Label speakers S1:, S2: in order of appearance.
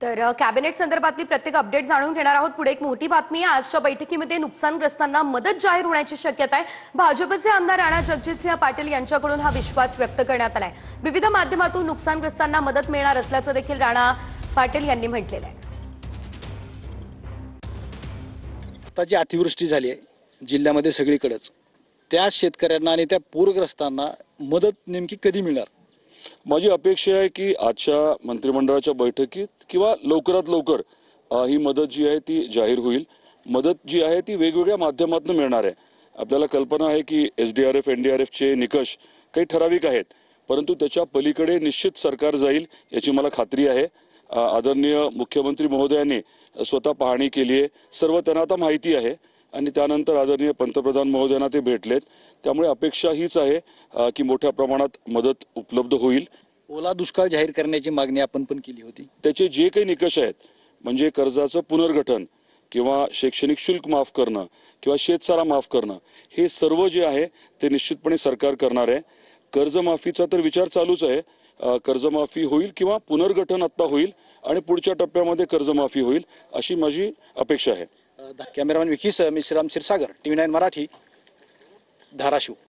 S1: तर कॅबिनेट संदर्भातली प्रत्येक अपडेट जाणून घेणार आहोत। पुढे एक मोठी बातमी आहे। आजच्या बैठकीमध्ये नुकसानग्रस्तांना मदत जाहीर होण्याची शक्यता आहे। भाजपचे आमदार राणा जगजितसिंह पाटील यांच्याकडून हा विश्वास व्यक्त करण्यात आलाय। विविध माध्यमातून नुकसानग्रस्तांना मदत मिळणार असल्याचं देखील राणा पाटील यांनी म्हटलेलं आहे।
S2: आता जी अतिवृष्टी झाली आहे जिल्ह्यामध्ये सगळीकडेच, त्या शेतकऱ्यांना आणि त्या पूरग्रस्तांना मदत नेमकी कधी मिळणार?
S3: माझी अपेक्षा आहे की आजच्या मंत्रिमंडळाच्या बैठकीत किंवा लवकरात लवकर ही मदत जी आहे ती जाहीर होईल। मदत जी आहे ती वेगवेगळ्या माध्यमातून मिळणार आहे। आपल्याला कल्पना आहे की SDRF NDRF चे निकष काही ठराविक आहेत, परंतु त्याच्या पलीकडे निश्चित सरकार जाईल याची मला खात्री आहे। आदरणीय मुख्यमंत्री महोदयांनी स्वतः पाहणी केली आहे, सर्व त्यांना आता माहिती आहे आणि त्यानंतर आदरणीय पंतप्रधान महोदयांना ते भेटलेत। त्यामुळे अपेक्षा हीच आहे की मोठ्या प्रमाणात मदत उपलब्ध होईल।
S2: ओला दुष्काळ जाहीर करण्याची मागणी आपण पण केली होती।
S3: त्याचे जे काही निकष आहेत, म्हणजे कर्जाचं पुनर्गठन किंवा शैक्षणिक शुल्क माफ करणं किंवा शेतसारा माफ करणं, हे सर्व जे आहे ते निश्चितपणे सरकार करणार आहे। कर्जमाफीचा तर विचार चालूच आहे। कर्जमाफी होईल किंवा पुनर्गठन आता होईल आणि पुढच्या टप्प्यामध्ये कर्जमाफी होईल अशी माझी अपेक्षा आहे।
S2: कॅमेरामॅन विकीसह मी श्रीराम क्षीरसागर, TV9 मराठी, धाराशिव।